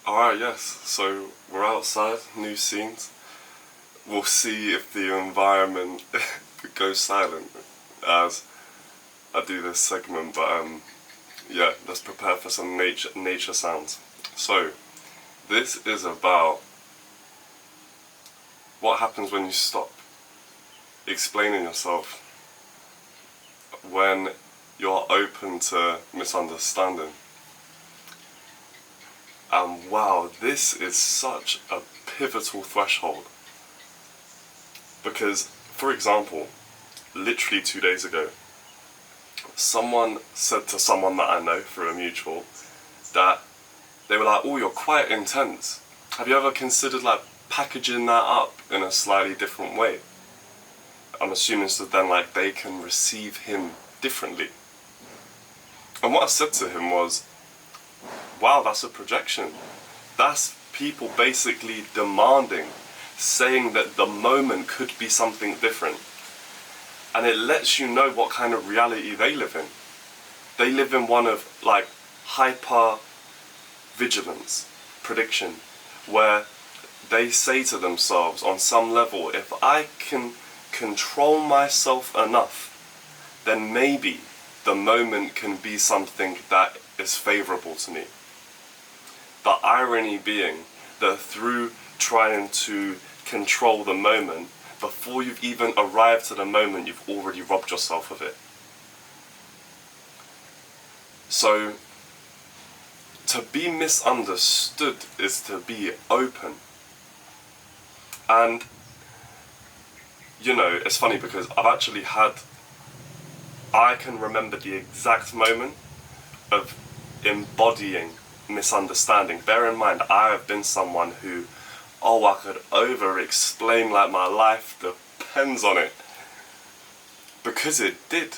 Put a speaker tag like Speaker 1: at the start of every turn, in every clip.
Speaker 1: Alright, yes. So we're outside, new scenes. We'll see if the environment goes silent as I do this segment, but yeah, let's prepare for some nature sounds. So this is about what happens when you stop explaining yourself, when you're open to misunderstanding. And wow, this is such a pivotal threshold. Because, for example, literally 2 days ago, someone said to someone that I know through a mutual that they were like, "Oh, you're quite intense. Have you ever considered like packaging that up in a slightly different way?" I'm assuming so then like they can receive him differently. And what I said to him was, wow, that's a projection. That's people basically demanding, saying that the moment could be something different. And it lets you know what kind of reality they live in. They live in one of like hyper vigilance, prediction, where they say to themselves on some level, if I can control myself enough, then maybe the moment can be something that is favorable to me. The irony being that through trying to control the moment, before you've even arrived to the moment, you've already robbed yourself of it. So, to be misunderstood is to be open. And, you know, it's funny because I can remember the exact moment of embodying misunderstanding. Bear in mind, I have been someone who, I could over-explain like my life depends on it. Because it did.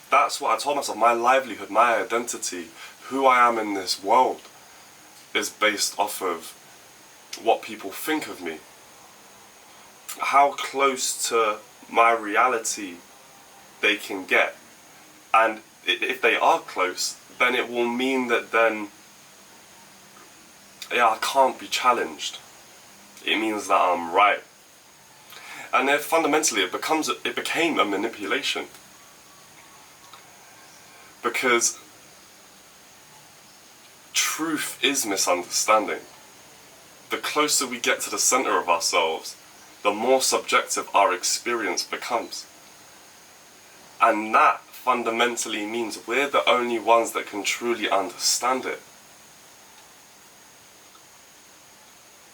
Speaker 1: That's what I told myself. My livelihood, my identity, who I am in this world is based off of what people think of me. How close to my reality they can get. And if they are close, then it will mean that then, I can't be challenged. It means that I'm right. And then fundamentally it became a manipulation. Because truth is misunderstanding. The closer we get to the center of ourselves, the more subjective our experience becomes. And that fundamentally means we're the only ones that can truly understand it.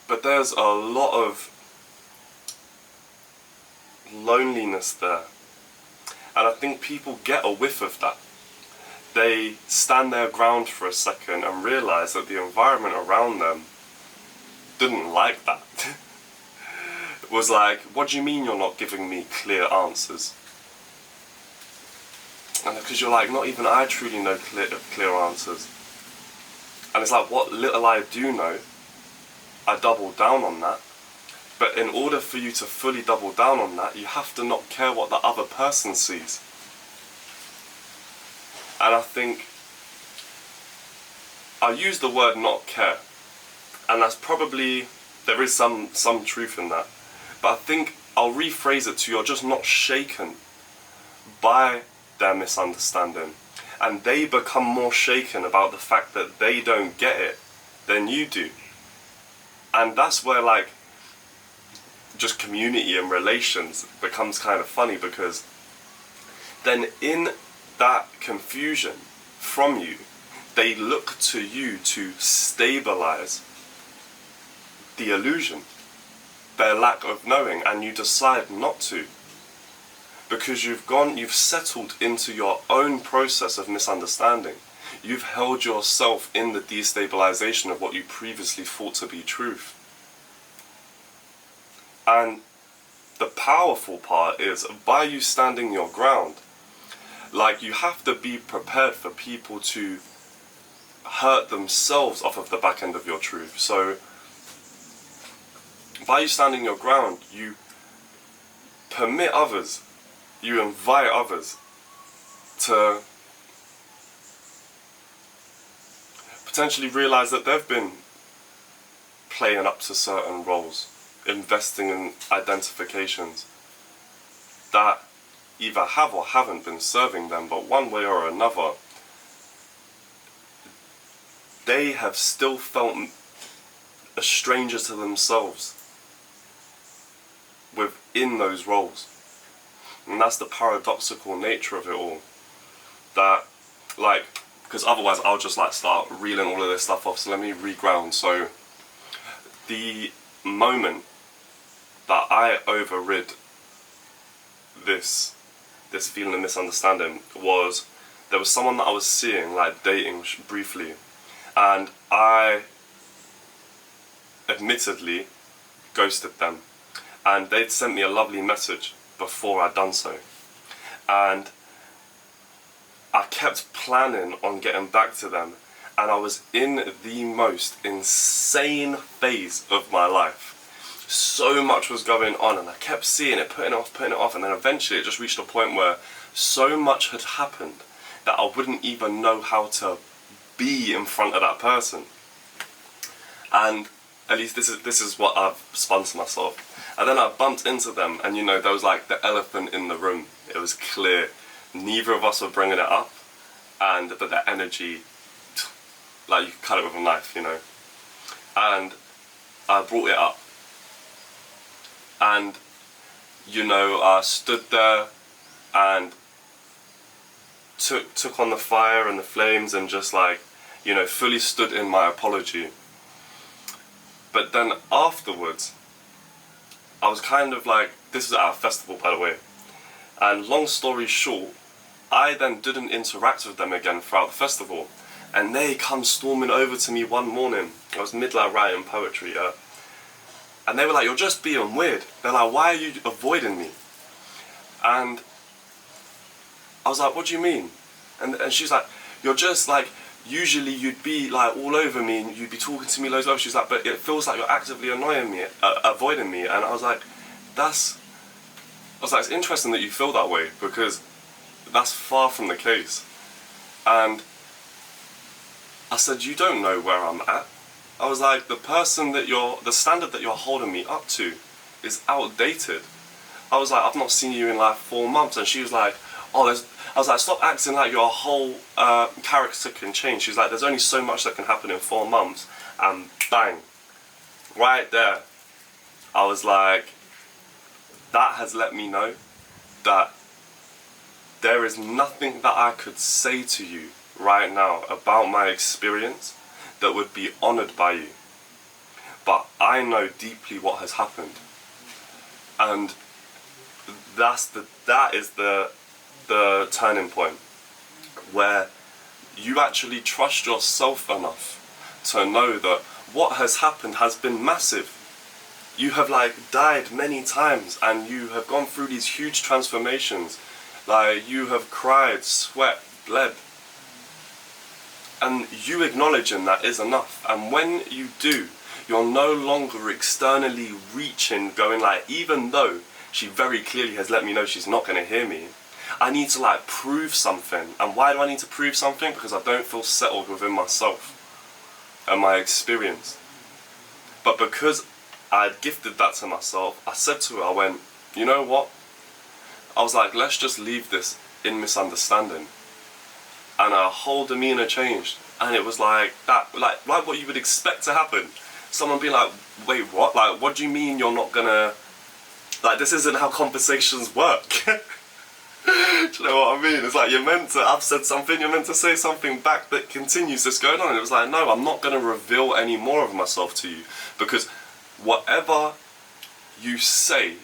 Speaker 1: But there's a lot of loneliness there. And I think people get a whiff of that. They stand their ground for a second and realize that the environment around them didn't like that. It was like, what do you mean you're not giving me clear answers? And because you're like, not even I truly know clear answers. And it's like, what little I do know, I double down on that. But in order for you to fully double down on that, you have to not care what the other person sees. And I think, I use the word not care. And that's probably, there is some truth in that. But I think I'll rephrase it to, you're just not shaken by their misunderstanding. And they become more shaken about the fact that they don't get it than you do. And that's where like, just community and relations becomes kind of funny, because then in that confusion from you, they look to you to stabilize the illusion, their lack of knowing, and you decide not to. Because you've settled into your own process of misunderstanding. You've held yourself in the destabilization of what you previously thought to be truth. And the powerful part is, by you standing your ground, like, you have to be prepared for people to hurt themselves off of the back end of your truth. So, by you standing your ground, you permit others, you invite others to potentially realize that they've been playing up to certain roles, investing in identifications that either have or haven't been serving them, but one way or another, they have still felt a stranger to themselves within those roles. And that's the paradoxical nature of it all. That, like, because otherwise I'll just like start reeling all of this stuff off, so let me reground. So, the moment that I overrid this feeling of misunderstanding was, there was someone that I was seeing, like dating briefly, and I admittedly ghosted them, and they'd sent me a lovely message before I'd done so, and I kept planning on getting back to them, and I was in the most insane phase of my life. So much was going on, and I kept seeing it, putting it off, and then eventually it just reached a point where so much had happened that I wouldn't even know how to be in front of that person. And at least this is what I've spun to myself. And then I bumped into them, and you know, there was like the elephant in the room. It was clear neither of us were bringing it up, but the energy, like you could cut it with a knife, you know. And I brought it up, and you know, I stood there and took on the fire and the flames, and just like, you know, fully stood in my apology. But then afterwards, I was kind of like, this was at a festival, by the way, and long story short, I then didn't interact with them again throughout the festival, and they come storming over to me one morning. I was midlife writing poetry, yeah, and they were like, "You're just being weird." They're like, "Why are you avoiding me?" And I was like, "What do you mean?" And she's like, "You're just like, usually you'd be like all over me and you'd be talking to me loads of." She's like, "But it feels like you're actively annoying me, avoiding me." And I was like, it's interesting that you feel that way, because that's far from the case. And I said, "You don't know where I'm at." I was like, the standard that you're holding me up to is outdated. I was like, "I've not seen you in like 4 months." And she was like, "Oh, I was like, "Stop acting like your whole character can change." She's like, "There's only so much that can happen in 4 months." And bang, right there, I was like, that has let me know that there is nothing that I could say to you right now about my experience that would be honoured by you. But I know deeply what has happened. And that is the turning point, where you actually trust yourself enough to know that what has happened has been massive. You have like died many times, and you have gone through these huge transformations. Like, you have cried, sweat, bled, and you acknowledging that is enough. And when you do, you're no longer externally reaching, going like, even though she very clearly has let me know she's not going to hear me, I need to like prove something. And why do I need to prove something? Because I don't feel settled within myself and my experience. But because I had gifted that to myself, I said to her, I went, "You know what?" I was like, "Let's just leave this in misunderstanding." And her whole demeanour changed. And it was like that, like what you would expect to happen. Someone be like, "Wait, what? Like, what do you mean you're not gonna, like, this isn't how conversations work." Do you know what I mean? It's like, I've said something, you're meant to say something back that continues this going on. And it was like, no, I'm not going to reveal any more of myself to you, because whatever you say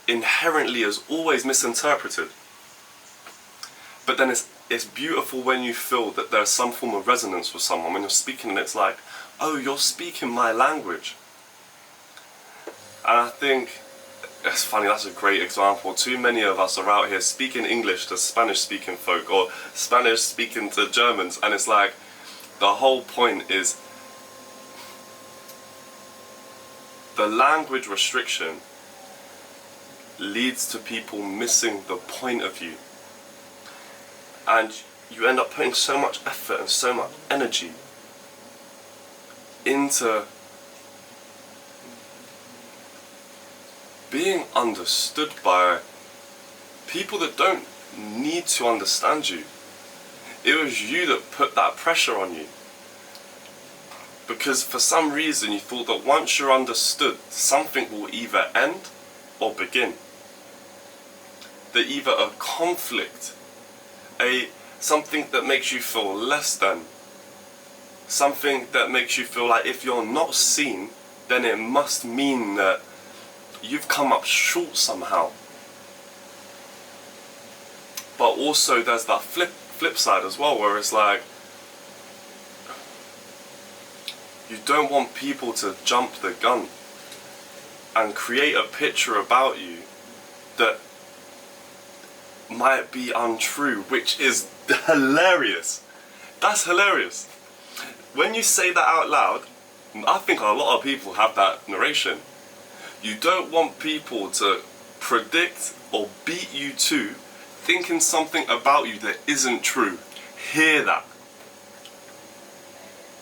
Speaker 1: inherently is always misinterpreted. But then it's beautiful when you feel that there's some form of resonance with someone when you're speaking, and it's like, oh, you're speaking my language. And I think it's funny, that's a great example. Too many of us are out here speaking English to Spanish-speaking folk, or Spanish-speaking to Germans, and it's like, the whole point is the language restriction leads to people missing the point of view. And you end up putting so much effort and so much energy into being understood by people that don't need to understand you. It was you that put that pressure on you. Because for some reason you thought that once you're understood, something will either end or begin. That either a conflict, something that makes you feel less than, something that makes you feel like if you're not seen, then it must mean that you've come up short somehow. But also there's that flip side as well, where it's like, you don't want people to jump the gun and create a picture about you that might be untrue, which is hilarious. That's hilarious. When you say that out loud, I think a lot of people have that narration. You don't want people to predict or beat you to thinking something about you that isn't true. Hear that.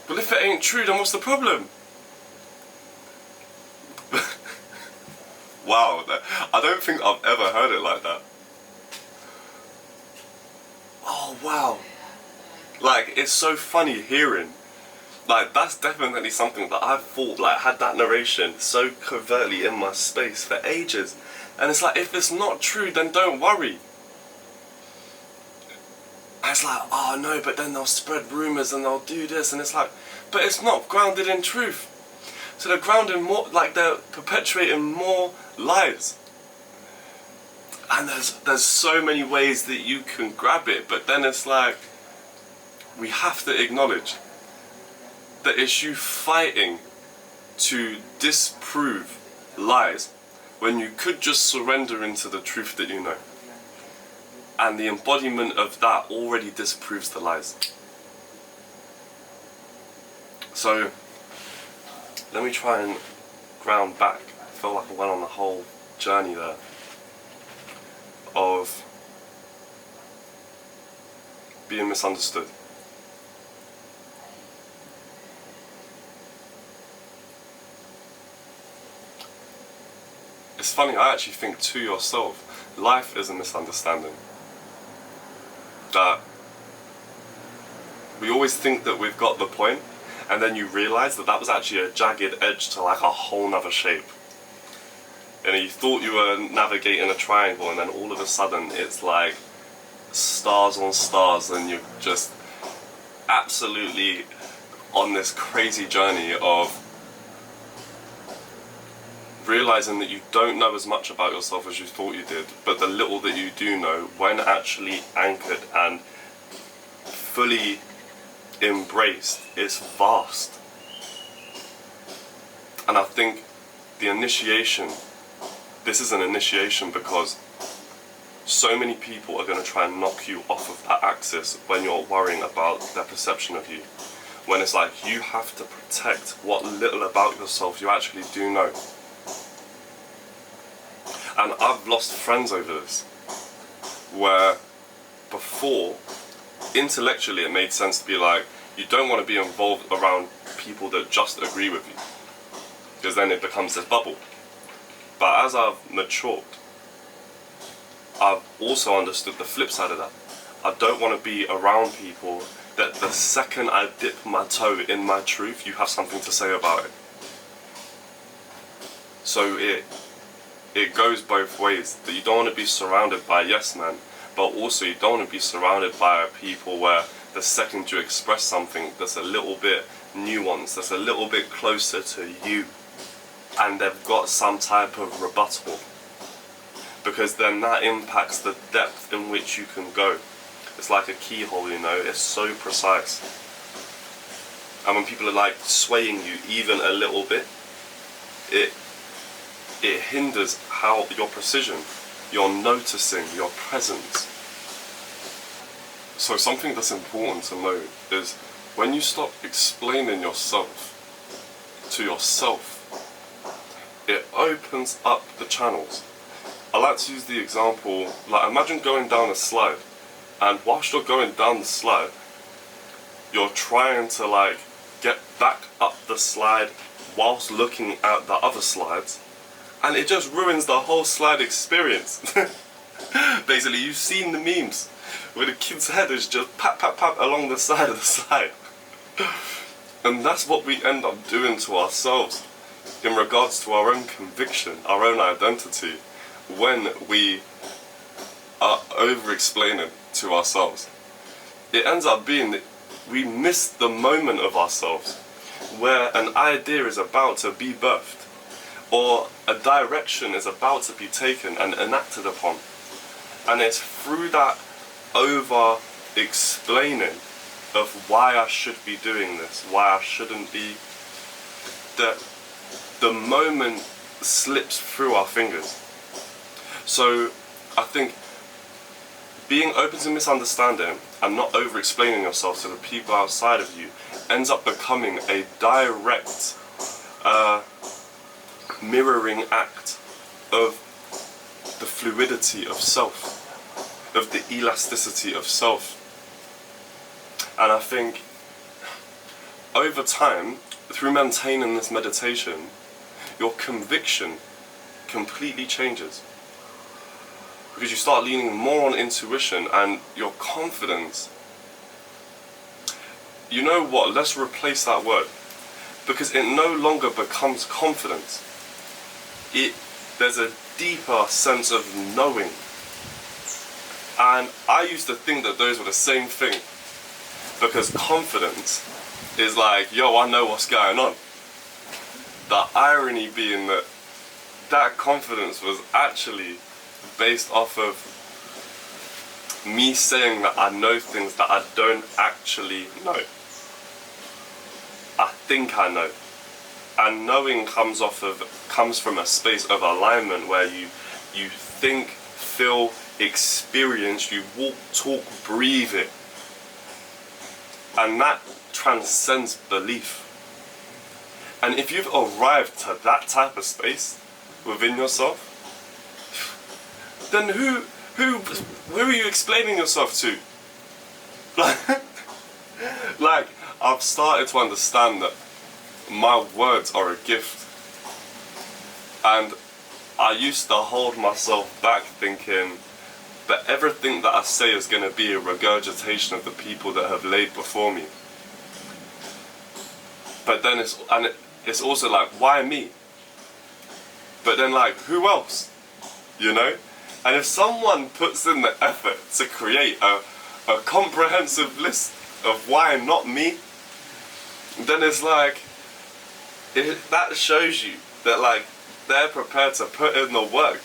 Speaker 1: But if it ain't true, then what's the problem? Wow, I don't think I've ever heard it like that. Oh wow. Like, it's so funny hearing. Like, that's definitely something that I've thought, like, had that narration so covertly in my space for ages. And it's like, if it's not true, then don't worry. And it's like, oh no, but then they'll spread rumours and they'll do this, and it's like, but it's not grounded in truth. So they're grounding more, like they're perpetuating more lies. And there's so many ways that you can grab it, but then it's like, we have to acknowledge that it's you fighting to disprove lies when you could just surrender into the truth that you know. And the embodiment of that already disproves the lies. So, let me try and ground back. I feel like I went on the whole journey there of being misunderstood. It's funny, I actually think to yourself, life is a misunderstanding. That we always think that we've got the point, and then you realise that that was actually a jagged edge to like a whole nother shape. And you thought you were navigating a triangle, and then all of a sudden it's like stars on stars, and you're just absolutely on this crazy journey of realising that you don't know as much about yourself as you thought you did, but the little that you do know, when actually anchored and fully embraced, it's vast. And I think the initiation, this is an initiation because so many people are going to try and knock you off of that axis when you're worrying about their perception of you. When it's like, you have to protect what little about yourself you actually do know. And I've lost friends over this, where before, intellectually it made sense to be like, you don't want to be involved around people that just agree with you, because then it becomes this bubble. But as I've matured, I've also understood the flip side of that. I don't want to be around people that the second I dip my toe in my truth, you have something to say about it. So it goes both ways, that you don't want to be surrounded by yes men, but also you don't want to be surrounded by people where the second you express something that's a little bit nuanced, that's a little bit closer to you, and they've got some type of rebuttal, because then that impacts the depth in which you can go. It's like a keyhole, you know, it's so precise. And when people are like swaying you even a little bit, it hinders how your precision, your noticing, your presence. So something that's important to know is when you stop explaining yourself to yourself, it opens up the channels. I like to use the example, like imagine going down a slide, and whilst you're going down the slide, you're trying to like get back up the slide whilst looking at the other slides, and it just ruins the whole slide experience. Basically, you've seen the memes where the kid's head is just pat pat pat along the side of the slide. And that's what we end up doing to ourselves in regards to our own conviction, our own identity, when we are over-explaining to ourselves. It ends up being that we miss the moment of ourselves where an idea is about to be birthed, or a direction is about to be taken and enacted upon. And it's through that over-explaining of why I should be doing this, why I shouldn't be, that the moment slips through our fingers. So I think being open to misunderstanding and not over-explaining yourself to the people outside of you ends up becoming a direct mirroring act of the fluidity of self, of the elasticity of self. And I think over time, through maintaining this meditation, your conviction completely changes. Because you start leaning more on intuition and your confidence. You know what? Let's replace that word. Because it no longer becomes confidence. There's a deeper sense of knowing. And I used to think that those were the same thing. Because confidence is like, yo, I know what's going on. The irony being that that confidence was actually based off of me saying that I know things that I don't actually know. I think I know. And knowing comes from a space of alignment where you think, feel, experience, you walk, talk, breathe it. And that transcends belief. And if you've arrived to that type of space within yourself, then who are you explaining yourself to? Like, I've started to understand that my words are a gift. And I used to hold myself back thinking that everything that I say is going to be a regurgitation of the people that have laid before me. But then it's also like, why me? But then like, who else? You know? And if someone puts in the effort to create a comprehensive list of why not me, then it's like, that shows you that like they're prepared to put in the work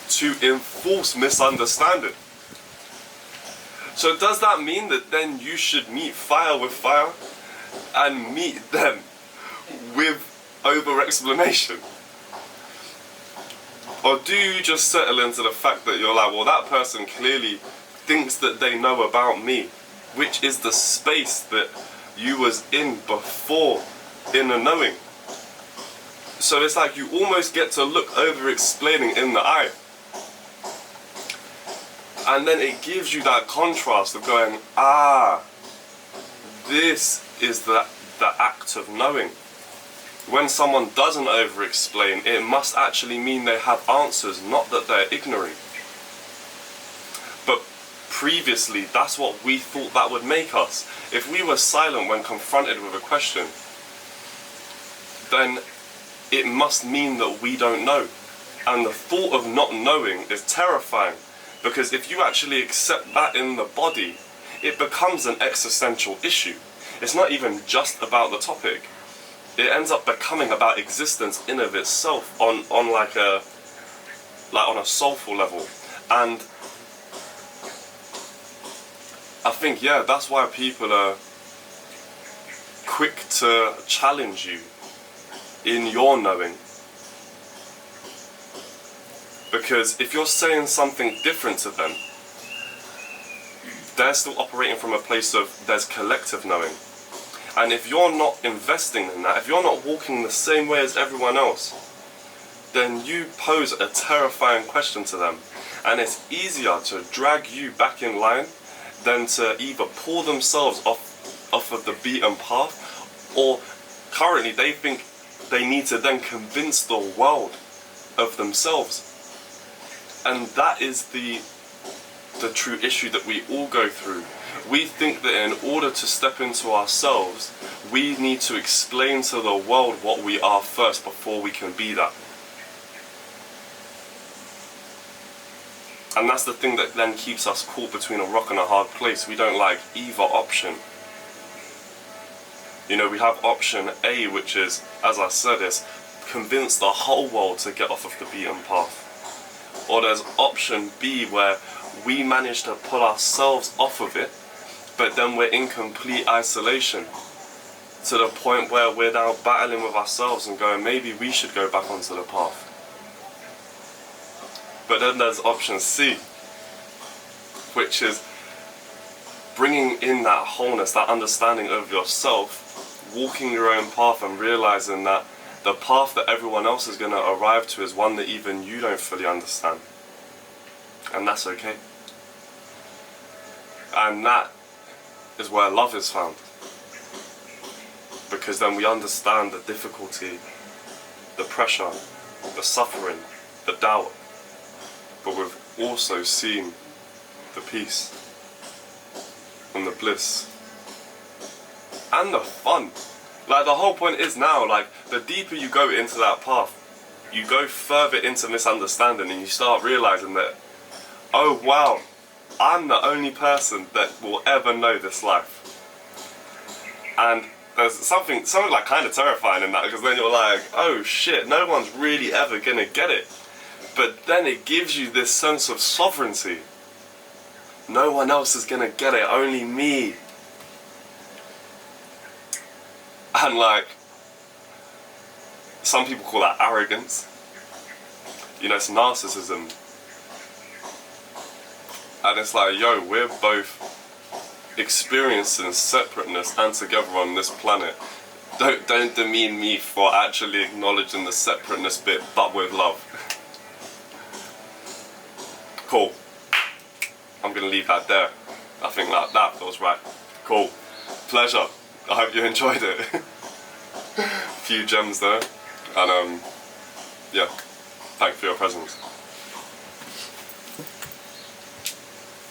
Speaker 1: to enforce misunderstanding. So does that mean that then you should meet fire with fire and meet them with over-explanation? Or do you just settle into the fact that you're like, well, that person clearly thinks that they know about me, which is the space that you was in before inner knowing. So it's like you almost get to look over explaining in the eye. And then it gives you that contrast of going, this is the act of knowing. When someone doesn't over-explain, it must actually mean they have answers, not that they're ignorant. But previously, that's what we thought that would make us. If we were silent when confronted with a question, then it must mean that we don't know. And the thought of not knowing is terrifying, because if you actually accept that in the body, it becomes an existential issue. It's not even just about the topic. It ends up becoming about existence in of itself on a soulful level. And I think, that's why people are quick to challenge you in your knowing. Because if you're saying something different to them, they're still operating from a place of there's collective knowing. And if you're not investing in that, if you're not walking the same way as everyone else, then you pose a terrifying question to them. And it's easier to drag you back in line than to either pull themselves off of the beaten path, or currently they think they need to then convince the world of themselves. And that is the true issue that we all go through. We think that in order to step into ourselves, we need to explain to the world what we are first before we can be that. And that's the thing that then keeps us caught between a rock and a hard place. We don't like either option. You know, we have option A, which is, as I said, is convince the whole world to get off of the beaten path. Or there's option B, where we manage to pull ourselves off of it, but then we're in complete isolation, to the point where we're now battling with ourselves and going, maybe we should go back onto the path. But then there's option C, which is bringing in that wholeness, that understanding of yourself, walking your own path and realizing that the path that everyone else is going to arrive to is one that even you don't fully understand. And that's okay. And that is where love is found. Because then we understand the difficulty, the pressure, the suffering, the doubt. But we've also seen the peace and the bliss and the fun. Like, the whole point is now, like, the deeper you go into that path, you go further into misunderstanding, and you start realizing that, oh wow, I'm the only person that will ever know this life. And there's something like kind of terrifying in that, because then you're like, oh shit, no one's really ever gonna get it. But then it gives you this sense of sovereignty. No one else is gonna get it, only me. And like, some people call that arrogance. You know, it's narcissism. And it's like, yo, we're both experiencing separateness and together on this planet. Don't demean me for actually acknowledging the separateness bit, but with love. Cool. I'm gonna leave that there. I think that feels right. Cool. Pleasure. I hope you enjoyed it. Few gems there. And yeah, thanks for your presence.